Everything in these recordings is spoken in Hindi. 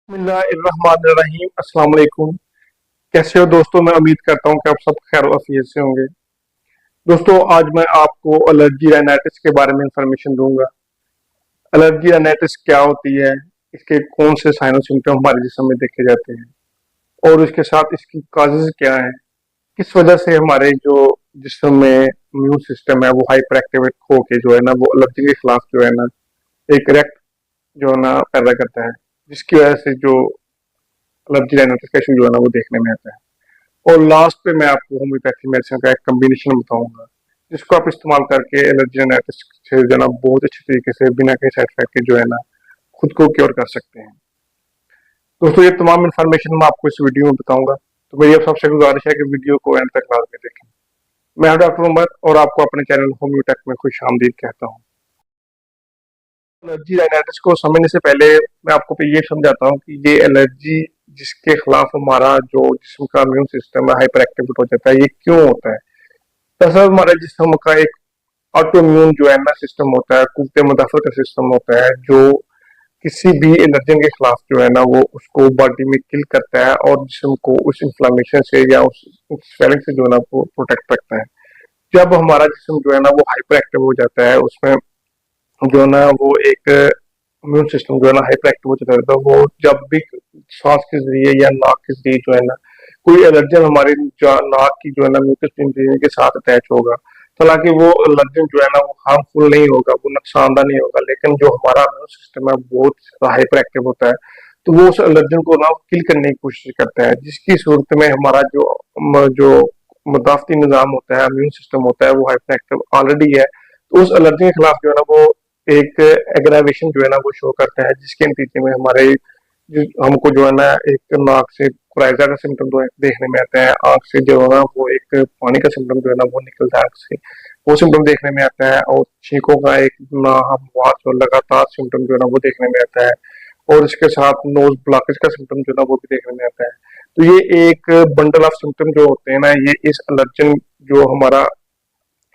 बिस्मिल्लाहिर्रहमानिर्रहीम। अस्सलाम वालेकुम। कैसे हो दोस्तों? मैं उम्मीद करता हूँ कि आप सब खैर आफियत से होंगे। दोस्तों, आज मैं आपको एलर्जी राइनाइटिस के बारे में इंफॉर्मेशन दूंगा। एलर्जी राइनाइटिस क्या होती है, इसके कौन से साइन और सिम्टम हमारे जिस्म में देखे जाते हैं और उसके साथ इसकी काजेज क्या है, किस वजह से हमारे जो जिस्म में इम्यून सिस्टम है वो हाइपर एक्टिवेट होके जो है ना वो एलर्जी के खिलाफ जो है ना एक रिएक्ट जो है ना पैदा करता है, जिसकी वजह से जो एलर्जी राइनाइटिस का इशू जो है ना वो देखने में आता है। और लास्ट पे मैं आपको होम्योपैथी मेडिसिन का एक कम्बिनेशन बताऊंगा, जिसको आप इस्तेमाल करके एलर्जी राइनाइटिस से जो है ना बहुत अच्छी तरीके से बिना किसी साइड इफेक्ट के जो है ना खुद को क्योर कर सकते हैं। दोस्तों, ये तमाम इन्फॉर्मेशन मैं आपको इस वीडियो में बताऊंगा, तो मेरी अब सबसे गुजारिश है कि वीडियो को एंड तक लाजमी देखें। मैं हूं डॉक्टर उमर और आपको अपने चैनल होम्योटेक में खुश आमदीद कहता हूँ। एलर्जी राइनाइटिस को समझने से पहले मैं आपको ये समझाता हूँ कि ये एलर्जी जिसके खिलाफ हमारा जो जिस्म का इम्यून सिस्टम है हाइपर एक्टिवेट हो जाता है, ये क्यों होता है। दरअसल हमारे जिस्म का एक ऑटो इम्यून जो है ना सिस्टम होता है, कुव्वत मुदाफ़ा का सिस्टम होता है, जो किसी भी एलर्जन के खिलाफ जो है ना वो उसको बॉडी में किल करता है और जिस्म को उस इन्फ्लामेशन से या उस स्वेलिंग से जो है ना वो प्रोटेक्ट रखता है। जब हमारा जिस्म जो है ना वो हाइपर एक्टिव हो जाता है, उसमें जो है ना वो एक इम्यून सिस्टम जो है ना हाइपर एक्टिव हो जाता है, तो वो जब भी सांस के जरिए या नाक के जरिए जो है ना कोई एलर्जन हमारे नाक की जो है ना म्यूकस मेम्ब्रेन के साथ अटैच होगा, हालांकि वो एलर्जन जो है ना वो हार्मफुल नहीं होगा, वो नुकसानदाह नहीं होगा, लेकिन जो हमारा इम्यून सिस्टम है बहुत हाइपर एक्टिव होता है, तो वो उस एलर्जन को ना किल करने की कोशिश करता है, जिसकी सूरत में हमारा जो मुदाफ़ती निज़ाम होता है, इम्यून सिस्टम होता है, वो हाइपर एक्टिव ऑलरेडी है। तो उस एलर्जी के खिलाफ जो है ना वो एक एग्रावेशन जो है ना वो शो करता है, जिसके नतीजे में हमारे हमको जो है ना एक नाक से कोराइजा का सिम्टम जो है देखने में आता है, आंख से जो है ना वो एक पानी का सिम्टम जो है ना वो निकलता है आंख से, वो सिम्टम देखने में आता है। और छींकों का एक ना हम जो लगातार सिम्टम जो है ना वो देखने में आता है, और इसके साथ नोज ब्लॉकेज का सिम्टम जो है ना वो भी देखने में आता है। तो ये एक बंडल ऑफ सिम्टम जो होते हैं ना, ये इस एलर्जन जो हमारा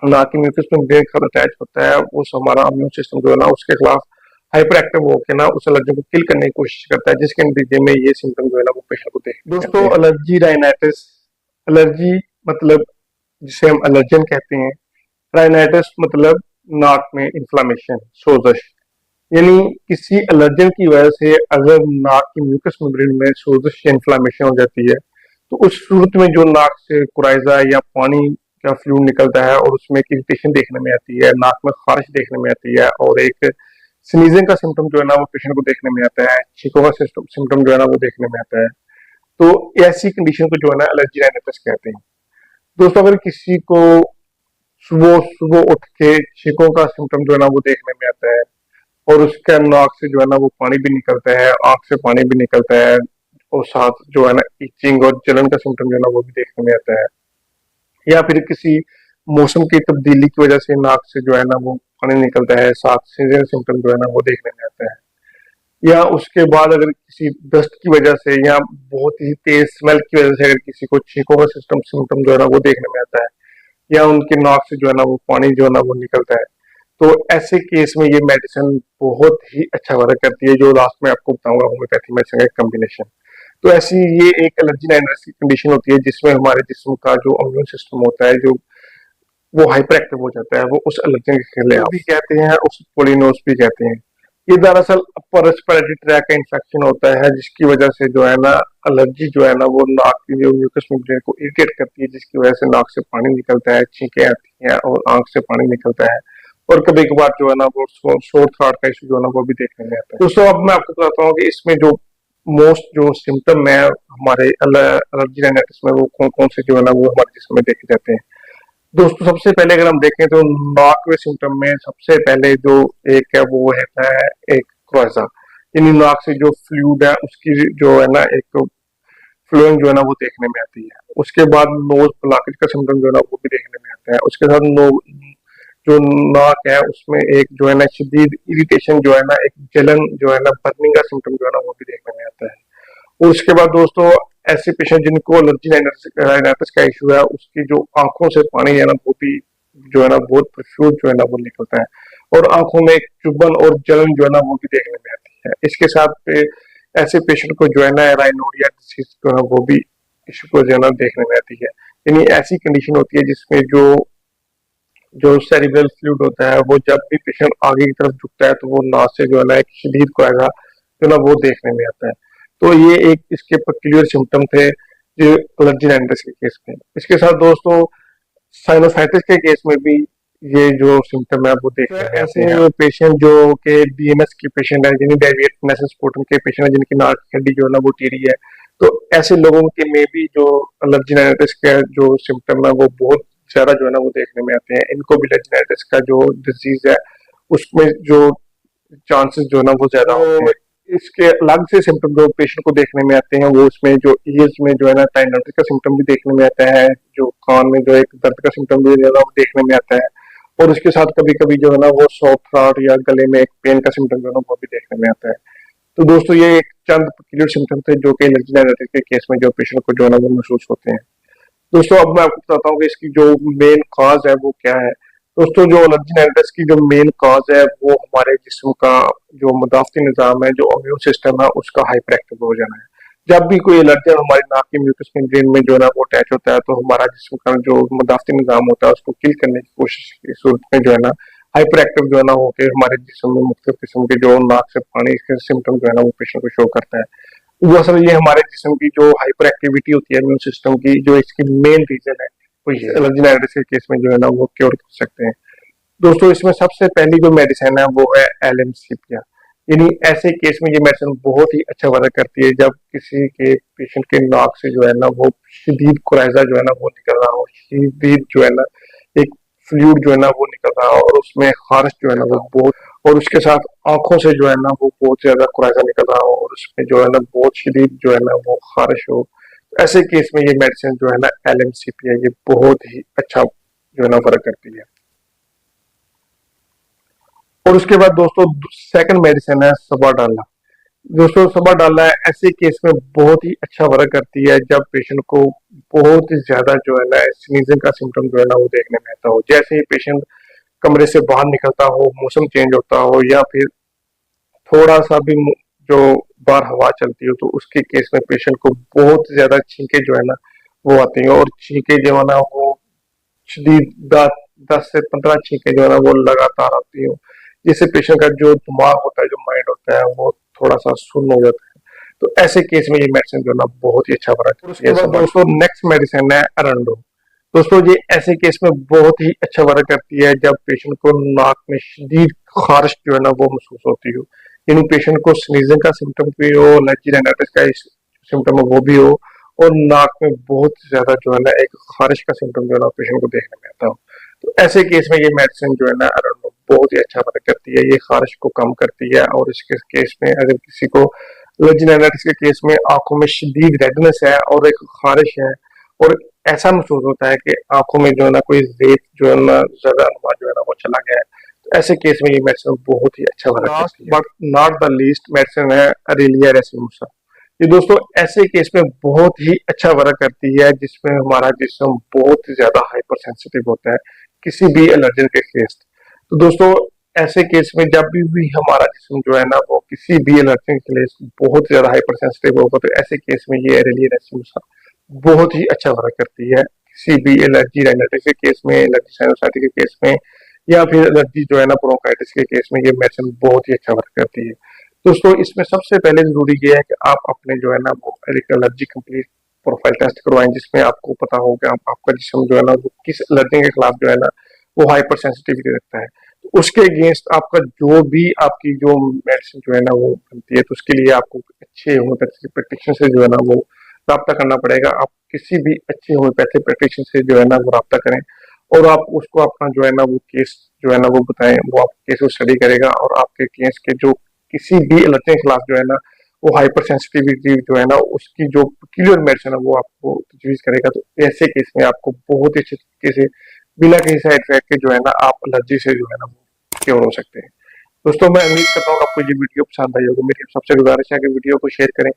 नाक की म्यूकस मेम्ब्रेन के साथ अटैच होता है, उस हमारा इम्यून सिस्टम जो है ना उसके खिलाफ हाइपर एक्टिव होकर ना उस एलर्जी को किल करने की कोशिश करता है, जिसके नतीजे में ये सिम्टम जो है ना वो पेशेंट को देखने दोस्तों हैं। एलर्जी राइनाइटिस, एलर्जी मतलब जिसे हम एलर्जन कहते हैं, राइनाइटिस मतलब नाक में इन्फ्लामेशन, सोजश, यानी किसी एलर्जन की वजह से अगर नाक की म्यूकस मेम्ब्रेन में सोजश या इन्फ्लामेशन हो जाती है, तो उस सूरत में जो नाक से कुराइजा या पानी का फ्लूइड निकलता है और उसमें एक इरिटेशन देखने में आती है, नाक में खारिश देखने में आती है, और एक स्नीजिंग का सिम्टम जो है ना वो पेशेंट को देखने में आता है, छींकों का सिम्टम जो है ना वो देखने में आता है। तो ऐसी कंडीशन को जो है ना एलर्जी राइनाइटिस कहते हैं। दोस्तों, अगर किसी को सुबह सुबह उठ के छींकों का सिम्टम जो है ना वो देखने में आता है और उसके नाक से जो है ना वो पानी भी निकलता है, आंख से पानी भी निकलता है, और साथ जो है ना इचिंग और जलन का सिम्टम जो है ना वो भी देखने में आता है, या फिर किसी मौसम की तब्दीली की वजह से नाक से जो है ना वो पानी निकलता है, साथ सीजनल सिम्टम जो है ना वो देखने में आता है, या उसके बाद अगर किसी डस्ट की वजह से या बहुत ही तेज स्मेल की वजह से अगर किसी को छींकों का सिस्टम सिम्टम जो है ना वो देखने में आता है, या उनके नाक से जो है ना वो पानी जो है ना वो निकलता है, तो ऐसे केस में ये मेडिसिन बहुत ही अच्छा वर्क करती है, जो लास्ट में आपको बताऊंगा होम्योपैथी मेडिसिन का एक कम्बिनेशन। तो ऐसी ये एक एलर्जी राइनाइटिस की कंडीशन होती है, जिसमें हमारे जिस्म का जो इम्यून सिस्टम होता है जो वो हाइपर एक्टिव हो जाता है, वो उस एलर्जन के खिलाफ भी कहते हैं, उस पोलिनोस भी कहते हैं। ये दरअसल अपर रेस्पिरेटरी ट्रैक का इंफेक्शन होता है, जिसकी वजह से जो है ना एलर्जी जो है ना वो नाक की जो म्यूकस मेम्ब्रेन को इरिटेट करती है, जिसकी वजह से नाक से पानी निकलता है, छींकें आती हैं और आंख से पानी निकलता है, और कभी कभार जो है ना वो शोर थ्रॉट का इशू जो है ना वो भी देखने में आता है। दोस्तों, अब मैं आपको बताता हूँ कि इसमें जो मोस्ट जो सिम्टम है हमारे एलर्जी राइनाइटिस में, वो कौन कौन से जो है ना वो हमारे जिस्म में देखे जाते हैं। दोस्तों, सबसे पहले अगर हम देखें तो नाक के सिम्टम में सबसे पहले जो एक है वो रहता है एक क्रोजा, यानी नाक से जो फ्लूइड है उसकी जो है ना एक फ्लोइंग जो है ना वो देखने में आती है। उसके बाद नोज ब्लॉकेज का सिम्टम जो है ना वो भी देखने में आता है। उसके साथ जो नाक है उसमें एक जो है ना शदीद इरिटेशन जो है ना एक जलन जो है ना बर्निंग का सिम्टम जो है ना वो भी देखने में आता है। और उसके बाद दोस्तों, ऐसे पेशेंट जिनको एलर्जी राइनाइटिस का इशू है, उसकी जो आंखों से पानी है ना वो भी जो है ना बहुत प्रफ्यूज जो है ना वो निकलता है, और आंखों में एक चुभन और जलन जो है ना वो भी देखने में आती है। इसके साथ पे ऐसे पेशेंट को जो है ना राइनोडिया डिसीज जो है वो भी इश्यू को जो है ना देखने में आती है। यानी ऐसी कंडीशन होती है जिसमें जो जो सेरिब्रल फ्लूइड होता है वो जब भी पेशेंट आगे की तरफ झुकता है तो वो नाक से जो है ना एक शदीद को आएगा जो ना वो देखने में आता है। तो ये एक इसके पेक्यूलियर सिम्टम थे जो एलर्जी राइनाइटिस के केस में। इसके साथ दोस्तों साइनोसाइटिस के केस में भी ये जो सिम्टम है वो देखने में आते हैं। पेशेंट जो के डीएमएस के पेशेंट है जिन्हें डेविएट नेसस के पेशेंट है जिनकी नाक की हड्डी जो है ना वो टीरी है, तो ऐसे लोगों के में भी जो एलर्जी राइनाइटिस का जो सिम्टम है वो बहुत ज्यादा जो है ना वो देखने में आते हैं। इनको भी एलर्जी राइनाइटिस का जो डिजीज है उसमें जो चांसेस जो है ना वो ज्यादा होते हैं। इसके अलग से सिम्टम जो पेशेंट को देखने में आते हैं वो उसमें जो ईयर्स में जो है ना टाइनाइटिस का सिम्टम भी देखने में आता है, जो कान में जो एक दर्द का सिम्टम भी ज्यादा वो देखने में आता है, और उसके साथ कभी कभी जो है ना वो सॉफ्ट हार्ट या गले में एक पेन का सिम्टम जो है ना वो भी देखने में आता है। तो दोस्तों ये एक चंद क्लियर सिम्टम थे जो कि एलर्जी राइनाइटिस के केस में जो पेशेंट को जो है ना वो महसूस होते हैं। दोस्तों अब मैं आपको बताता हूँ कि इसकी जो मेन कॉज है वो क्या है। दोस्तों जो एलर्जी राइनाइटिस की जो मेन कॉज है वो हमारे जिस्म का जो मुदाफ़ती निज़ाम है, जो इम्यून सिस्टम है उसका हाइपर एक्टिव हो जाना है। जब भी कोई एलर्जन हमारी नाक के म्यूकस मेम्ब्रेन में जो है ना वो अटैच होता है तो हमारा जिस्म का जो मुदाफ़ती निज़ाम होता है उसको किल करने की कोशिश की सूरत में जो है ना हाइपर एक्टिव जो है ना होकर हमारे जिस्म में मुख्तलिफ किस्म के जो नाक से पानी के सिम्टम जो है ना वो पेशेंट को शो करता है। वो असल ये हमारे जिस्म की जो हाइपर एक्टिविटी होती है इम्यून सिस्टम की, जो इसकी मेन रीजन है वो एलर्जी राइनाइटिस के केस में जो है ना वो क्योर कर सकते हैं। दोस्तों इसमें सबसे पहली जो मेडिसिन है वो है एलएमसीपिया। यानी ऐसे केस में ये मेडिसिन बहुत ही अच्छा वर्क करती है जब किसी के पेशेंट के नाक से जो है ना वो शदीद कोराइजा जो है ना वो निकल रहा हो, शदीद जो है ना एक फ्लूइड जो है ना वो निकल रहा हो और उसमें खारिश जो है ना वो बहुत, और उसके साथ आंखों से जो है ना वो बहुत ज्यादा कोराइजा निकल रहा हो और उसमें जो है ना बहुत शदीद जो है ना वो खारिश हो। ऐसे केस में ये मेडिसिन जो है ना एलएमसीपिया ये बहुत ही अच्छा जो है ना वर्क करती है। और उसके बाद दोस्तों सेकंड मेडिसिन है सबाडाला। दोस्तों सबाडाला ऐसे केस में बहुत ही अच्छा वर्क करती है जब पेशेंट को बहुत ही ज्यादा जो है ना स्नीजिंग का सिम्टम जो है ना वो देखने में आता हो। जैसे ही पेशेंट कमरे से बाहर निकलता हो, मौसम चेंज होता हो या फिर थोड़ा सा भी जो बाहर हवा चलती हो तो उसके केस में पेशेंट को बहुत ज्यादा छींके जो है ना वो आती है, और छींके जो है ना वो शदीद 10 से 15 छींके जो है ना वो लगातार आती हो, जिससे पेशेंट का जो दिमाग होता है, जो माइंड होता है वो थोड़ा सा सुन्न हो जाता है। तो ऐसे केस में ये मेडिसिन जो है ना बहुत ही अच्छा वर्क करती है। दोस्तों नेक्स्ट मेडिसिन है अरंडो। दोस्तों ये ऐसे केस में बहुत ही अच्छा वर्क करती है जब पेशेंट को नाक में शदीद खारिश जो है ना वो महसूस होती हो, यानी पेशेंट को स्नीजिंग का सिम्टम भी हो, एलर्जी राइनाइटिस का सिम्टम हो वो भी हो, और नाक में बहुत ज्यादा जो है ना एक खारिश का सिम्टम जो है ना पेशेंट को देखने में आता हो। तो ऐसे केस में ये मेडिसिन जो है ना अरंडो बहुत ही अच्छा वर्क करती है, ये खारिश को कम करती है। और इसके केस में अगर किसी को एलर्जी राइनाइटिस के केस में आंखों में शदीद रेडनेस है और एक खारिश है और ऐसा महसूस होता है कि आंखों में जो है ना कोई रेत जो है ना ज्यादा अनुमान जो है ना वो चला गया है, तो ऐसे केस में ये मेडिसिन बहुत ही अच्छा वर्क करती है। But not the least medicine है अरेलिया रेसिमोसा। ये दोस्तों ऐसे केस में बहुत ही अच्छा वर्क करती है जिसमें हमारा जिस्म बहुत ही ज्यादा हाइपर सेंसिटिव होता है किसी भी एलर्जन के केस। तो दोस्तों ऐसे केस में जब भी हमारा जिस्म जो है ना वो किसी भी एलर्जन के लिए बहुत ज्यादा हाइपर सेंसिटिव होगा तो ऐसे केस में ये अरेलिया रेसिमोसा बहुत ही अच्छा वर्क करती है किसी भी एलर्जी राइनाइटिस के केस में, एलर्जी साइनोसाइटिस के केस में, या फिर एलर्जी जो है ना ब्रोंकाइटिस के केस में ये मेडिसिन बहुत ही अच्छा वर्क करती है। दोस्तों इसमें सबसे पहले जरूरी ये है कि आप अपने जो है ना वो एक एलर्जी कंप्लीट प्रोफाइल टेस्ट करवाएं जिसमें आपको पता हो कि आपका जिस्म जो है ना वो किस एलर्जी के खिलाफ जो है ना वो हाइपर सेंसिटिविटी रखता है। तो उसके अगेंस्ट आपका जो भी आपकी जो मेडिसिन जो है ना वो बनती है तो उसके लिए आपको अच्छे होम्योपैथी प्रैक्टिशनर से जो है ना वो राब्ता करना पड़ेगा। आप किसी भी अच्छे होम्योपैथी प्रैक्टिशनर से जो है ना वो राब्ता करें और आप उसको अपना जो है ना वो केस जो है ना वो बताएं, वो आपके केस को स्टडी करेगा और आपके केस के जो किसी भी एलर्जी के खिलाफ जो है ना वो हाइपर सेंसिटिविटी जो है ना उसकी जो क्लियर मेडिसिन है वो आपको तजवीज करेगा। तो ऐसे केस में आपको बहुत ही अच्छे तरीके से बिना किसी साइड इफेक्ट के जो है ना आप एलर्जी से जो है ना वो क्योर हो सकते हैं। दोस्तों मैं उम्मीद करता हूँ आपको ये वीडियो पसंद आई होगी। मेरी सबसे गुजारिश है कि वीडियो को शेयर करें,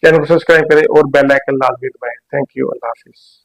चैनल को सब्सक्राइब करें और बेल आइकन लाजमी दबाएं। Thank you, Allah Hafiz.